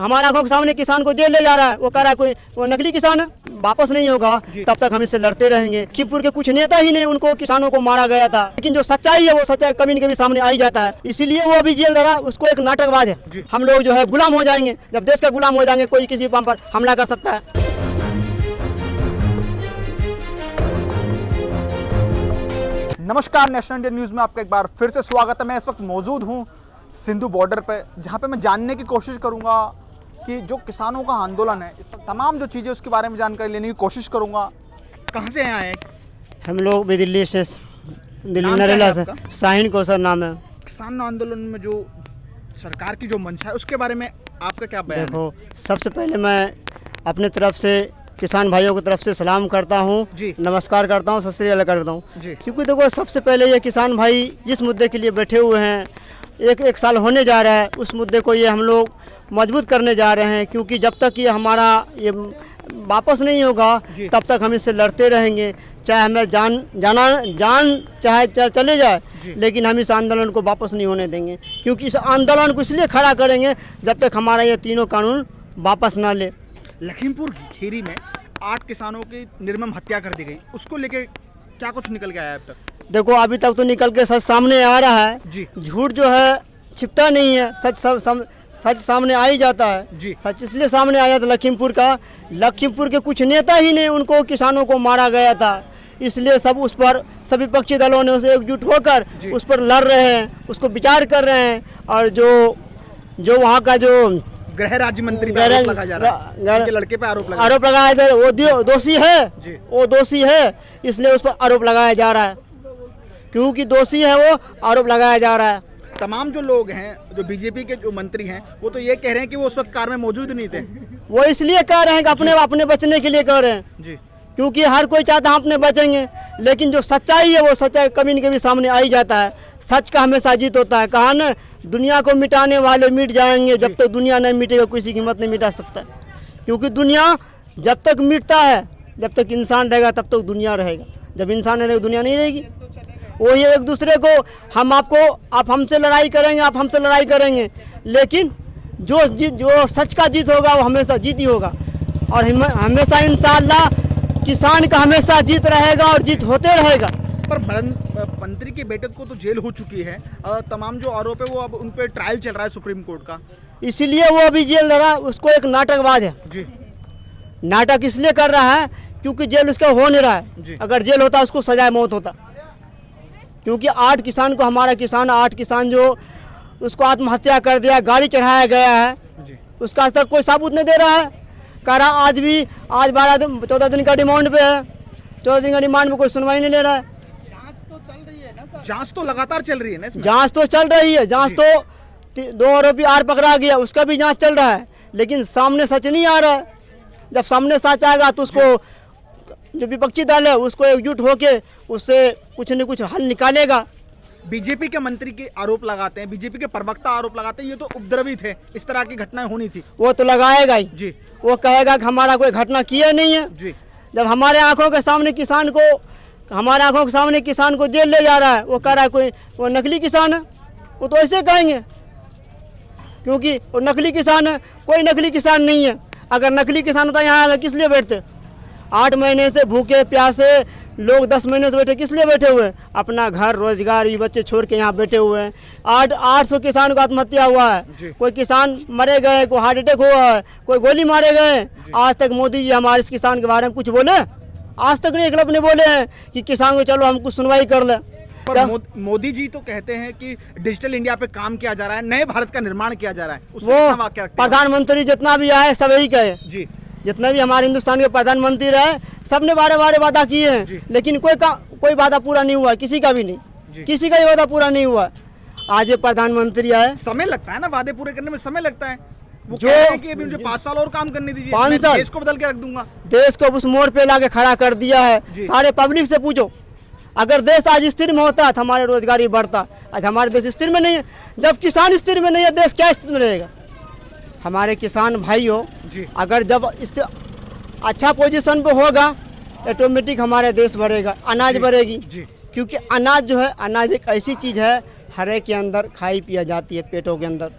हमारे आंखों के सामने किसान को जेल ले जा रहा है, वो कह रहा है कोई वो नकली किसान है, वापस नहीं होगा, तब तक हम इससे लड़ते रहेंगे। लखीमपुर के कुछ नेता ही ने उनको किसानों को मारा गया था, लेकिन जो सच्चाई है वो सच्चाई कभी न कभी सामने आ ही जाता है, इसीलिए वो अभी जेल रहा, उसको एक नाटकबाज है। हम लोग जो है गुलाम हो जाएंगे, जब देश का गुलाम हो जाएंगे कोई किसी पर हमला कर सकता है। नमस्कार, नेशनल इंडिया न्यूज़ में आपका एक बार फिर से स्वागत है। मैं इस वक्त मौजूद हूँ सिंधु बॉर्डर पे, जहाँ पे मैं जानने की कोशिश करूँगा कि जो किसानों का आंदोलन है, इस पर तमाम जो चीज़ें उसके बारे में जानकारी लेने की कोशिश करूँगा। कहाँ से आए हैं? हम लोग भी दिल्ली से, दिल्ली नरेला से। शाहीन कौसर नाम है। किसान आंदोलन में जो सरकार की जो मंशा है उसके बारे में आपका क्या बयान है? देखो, सबसे पहले मैं अपने तरफ से किसान भाइयों की तरफ से सलाम करता हूँ, नमस्कार करता हूँ, सत श्री अकाल करता हूँ। क्योंकि देखो, सबसे पहले ये किसान भाई जिस मुद्दे के लिए बैठे हुए हैं, एक साल होने जा रहा है, उस मुद्दे को ये हम लोग मजबूत करने जा रहे हैं। क्योंकि जब तक ये हमारा ये वापस नहीं होगा तब तक हम इससे लड़ते रहेंगे, चाहे हमें जान चाहे चले जाए, लेकिन हम इस आंदोलन को वापस नहीं होने देंगे। क्योंकि इस आंदोलन को इसलिए खड़ा करेंगे जब तक हमारा ये तीनों कानून वापस ना ले। लखीमपुर खीरी में 8 किसानों की निर्मम हत्या कर दी गई, उसको लेके क्या कुछ निकल के आया अब तक? देखो, अभी तक तो निकल के सच सामने आ रहा है। झूठ जो है छिपता नहीं है, सच सामने आ ही जाता है। सच इसलिए सामने आया था लखीमपुर के कुछ नेता ही ने उनको किसानों को मारा गया था, इसलिए सब उस पर सभी विपक्षी दलों ने उसे एकजुट होकर उस पर लड़ रहे हैं, उसको विचार कर रहे हैं। और जो वहाँ का जो गृह राज्य मंत्री पे आरोप लगाया जा रहा है, उनके लड़के पे आरोप लगाया जा रहा है, वो दोषी है, इसलिए उस पर आरोप लगाया जा रहा है। क्योंकि दोषी है वो, आरोप लगाया जा रहा है। तमाम जो लोग हैं, जो बीजेपी के जो मंत्री हैं, वो तो ये कह रहे हैं कि वो उस वक्त कार में मौजूद नहीं थे। वो इसलिए कह रहे हैं कि अपने बचने के लिए कह रहे हैं। क्योंकि हर कोई चाहता है अपने बचेंगे, लेकिन जो सच्चाई है वो सच्चाई कभी न कभी सामने आ ही जाता है। सच का हमेशा जीत होता है। कहा ना, दुनिया को मिटाने वाले मिट जाएंगे, जब तक दुनिया नहीं मिटेगा किसी की हिम्मत नहीं मिटा सकता। क्योंकि दुनिया जब तक मिटता है, जब तक इंसान रहेगा तब तक दुनिया रहेगा, जब इंसान नहीं रहेगा दुनिया नहीं रहेगी। वो ये एक दूसरे को आप हमसे लड़ाई करेंगे, आप हमसे लड़ाई करेंगे, लेकिन जो सच का जीत होगा वो हमेशा जीत ही होगा। और हमेशा इंशाअल्लाह किसान का हमेशा जीत रहेगा और जीत होते रहेगा। पर मंत्री के बेटे को तो जेल हो चुकी है, तमाम जो आरोप है वो अब उन पर ट्रायल चल रहा है सुप्रीम कोर्ट का, इसीलिए वो अभी जेल रहा। उसको एक नाटकबाज है, नाटक इसलिए कर रहा है क्योंकि जेल उसका हो नहीं रहा है। अगर जेल होता उसको सजाए मौत होता। क्योंकि 8 किसान जो उसको आत्महत्या कर दिया, गाड़ी चढ़ाया गया है, उसका आज तक कोई सबूत नहीं दे रहा है। कह रहा आज 14 दिन का रिमांड पे है, 14 दिन का रिमांड में कोई सुनवाई नहीं ले रहा है। जांच तो चल रही है ना सर? जांच तो लगातार चल रही है ना इसमें? जांच तो चल रही है, जांच तो 2 आरोपी और पकड़ा गया, उसका भी जांच चल रहा है, लेकिन सामने सच नहीं आ रहा है। जब सामने सच आएगा तो उसको जो विपक्षी दल है उसको एकजुट होके उससे कुछ न कुछ हल निकालेगा। बीजेपी के मंत्री के आरोप लगाते हैं, बीजेपी के प्रवक्ता आरोप लगाते हैं ये तो उपद्रवी थे, इस तरह की घटनाएं होनी थी। वो तो लगाएगा ही वो कहेगा कि हमारा कोई घटना किया नहीं है। जब हमारे आंखों के सामने किसान को जेल ले जा रहा है, वो कह रहा है कोई वो नकली किसान है, वो तो ऐसे कहेंगे क्योंकि वो नकली किसान है। कोई नकली किसान नहीं है। अगर नकली किसान होता यहाँ किस लिए बैठते? 8 महीने से भूखे प्यासे लोग 10 महीने से बैठे, किस लिए बैठे हुए? अपना घर रोजगार ये बच्चे छोड़ के यहाँ बैठे हुए हैं। 800 किसान को आत्महत्या हुआ है, कोई किसान मरे गए, कोई हार्ट अटैक हुआ है, कोई गोली मारे गए। आज तक मोदी जी हमारे इस किसान के बारे में कुछ बोले? आज तक नहीं, एक लफ्ज़ बोले हैं कि किसान को चलो हम कुछ सुनवाई कर ले। पर मोदी जी तो कहते हैं कि डिजिटल इंडिया पे काम किया जा रहा है, नए भारत का निर्माण किया जा रहा है। वो प्रधानमंत्री जितना भी आए सब यही कहे, जितने भी हमारे हिंदुस्तान के प्रधानमंत्री रहे सबने बारे वादा किए हैं, लेकिन कोई वादा पूरा नहीं हुआ, किसी का भी नहीं, किसी का वादा पूरा नहीं हुआ। आज ये प्रधानमंत्री आए, समय लगता है ना वादे पूरे करने में, समय लगता है। वो जो कि अभी मुझे 5 साल और काम करने दीजिए, 5 साल देश को बदल के रख दूंगा। देश को उस मोड़ पे लाके खड़ा कर दिया है। सारे पब्लिक से पूछो, अगर देश आज स्थिर में होता तो हमारे रोजगारी बढ़ता। आज हमारे देश स्थिर में नहीं है। जब किसान स्थिर में नहीं है, देश क्या स्थिर में रहेगा? हमारे किसान भाइयों, अगर जब अच्छा पोजीशन पे होगा, ऑटोमेटिक हमारे देश बढ़ेगा, अनाज बढ़ेगी। क्योंकि अनाज जो है, अनाज एक ऐसी चीज़ है हर एक के अंदर खाई पिया जाती है, पेटों के अंदर।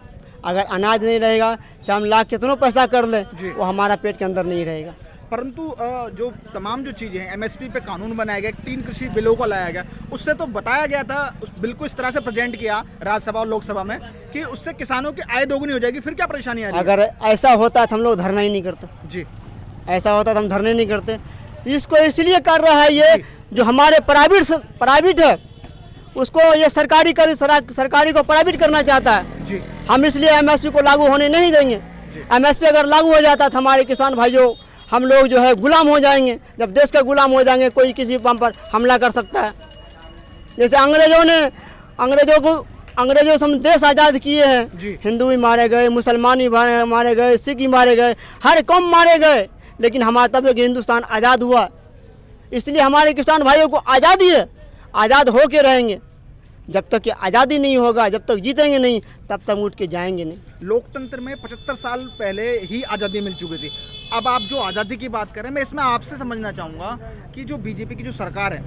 अगर अनाज नहीं रहेगा, चाहे हम लाख कितनों पैसा कर लें, जी। वो हमारा पेट के अंदर नहीं रहेगा। परंतु जो तमाम जो चीज़ें हैं, एमएसपी पे कानून बनाया गया, 3 कृषि बिलों को लाया गया, उससे तो बताया गया था, उस बिल को इस तरह से प्रेजेंट किया राज्यसभा और लोकसभा में कि उससे किसानों की आय दोगुनी हो जाएगी। फिर क्या परेशानी आ रही है? अगर ऐसा होता तो हम लोग धरना ही नहीं करते। जी ऐसा होता तो हम धरने नहीं करते। इसको इसलिए कर रहा है ये, जो हमारे प्राइवेट है उसको ये सरकारी को प्राइवेट करना चाहता है। जी हम इसलिए एमएसपी को लागू होने नहीं देंगे। एमएसपी अगर लागू हो जाता तो हमारे किसान भाइयों, हम लोग जो है गुलाम हो जाएंगे। जब देश का गुलाम हो जाएंगे, कोई किसी पर हमला कर सकता है। जैसे अंग्रेजों से हम देश आज़ाद किए हैं, हिंदू भी मारे गए, मुसलमान भी मारे गए, सिख भी मारे गए, हर कौम मारे गए, लेकिन हमारा तब तक हिंदुस्तान आज़ाद हुआ। इसलिए हमारे किसान भाइयों को आज़ादी है, आज़ाद हो के रहेंगे। जब तक ये आज़ादी नहीं होगा, जब तक जीतेंगे नहीं, तब तक उठ के जाएंगे नहीं। लोकतंत्र में 75 साल पहले ही आज़ादी मिल चुकी थी। अब आप जो आज़ादी की बात करें, मैं इसमें आपसे समझना चाहूँगा कि जो बीजेपी की जो सरकार है,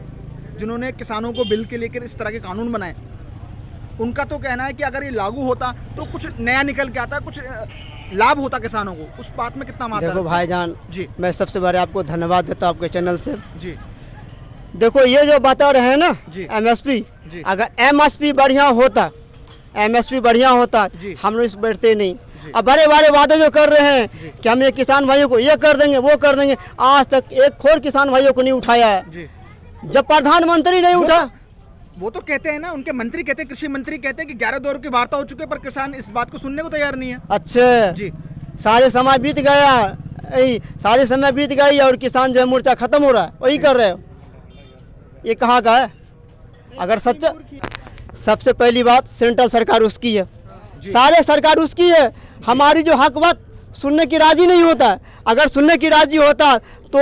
जिन्होंने किसानों को बिल के लेकर इस तरह के कानून बनाए, उनका तो कहना है कि अगर ये लागू होता तो कुछ नया निकल के आता, कुछ लाभ होता किसानों को। उस बात में कितना मात्रा? देखो भाईजान जी, मैं सबसे पहले आपको धन्यवाद देता हूँ आपके चैनल से। जी देखो ये जो बता रहे हैं ना जी, एमएसपी, जी, अगर एमएसपी बढ़िया होता, एमएसपी बढ़िया होता, जी, हम लोग इस बैठते नहीं। जी। अब बड़े बड़े वादे जो कर रहे हैं कि हम ये किसान भाइयों को ये कर देंगे, वो कर देंगे, आज तक एक खोर किसान भाइयों को नहीं उठाया है। जी। जब प्रधानमंत्री नहीं उठा, वो तो कहते हैं ना, उनके मंत्री कहते हैं, कृषि मंत्री कहते हैं कि 11 दौर की वार्ता हो चुकी है, पर किसान इस बात को सुनने को तैयार नहीं है। अच्छा जी, सारे समय बीत गया, सारे समय बीत गई और किसान जो है मोर्चा खत्म हो रहा है, वही कर रहे हो। ये कहाँ का है? अगर सच्चा, सबसे पहली बात सेंट्रल सरकार उसकी है, सारे सरकार उसकी है। हमारी जो हक बात सुनने की राजी नहीं होता है। अगर सुनने की राजी होता तो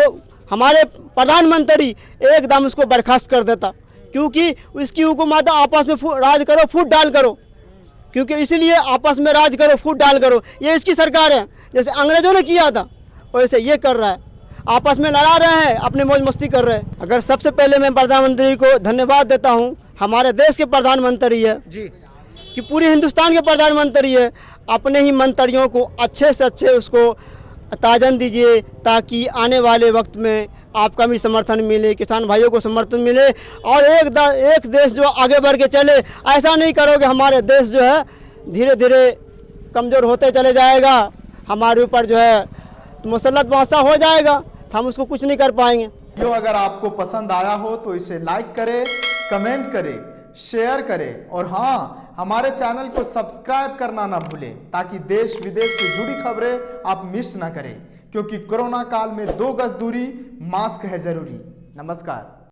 हमारे प्रधानमंत्री एकदम उसको बर्खास्त कर देता, क्योंकि उसकी हुकूमत आपस में राज करो, फूट डाल करो, क्योंकि इसीलिए आपस में राज करो, फूट डाल करो, ये इसकी सरकार है। जैसे अंग्रेजों ने किया था वैसे ये कर रहा है, आपस में लड़ा रहे हैं, अपने मौज मस्ती कर रहे हैं। अगर सबसे पहले मैं प्रधानमंत्री को धन्यवाद देता हूँ, हमारे देश के प्रधानमंत्री है जी, कि पूरे हिंदुस्तान के प्रधानमंत्री है, अपने ही मंत्रियों को अच्छे से अच्छे उसको ताजन दीजिए, ताकि आने वाले वक्त में आपका भी समर्थन मिले, किसान भाइयों को समर्थन मिले, और एक देश जो आगे बढ़ के चले। ऐसा नहीं करोगे हमारे देश जो है धीरे धीरे कमज़ोर होते चले जाएगा, हमारे ऊपर जो है मुसल्लत बादशाह हो जाएगा, तो हम उसको कुछ नहीं कर पाएंगे। वीडियो अगर आपको पसंद आया हो तो इसे लाइक करें, कमेंट करें, शेयर करें, और हाँ, हमारे चैनल को सब्सक्राइब करना ना भूलें, ताकि देश विदेश से जुड़ी खबरें आप मिस ना करें, क्योंकि कोरोना काल में 2 गज दूरी, मास्क है जरूरी। नमस्कार।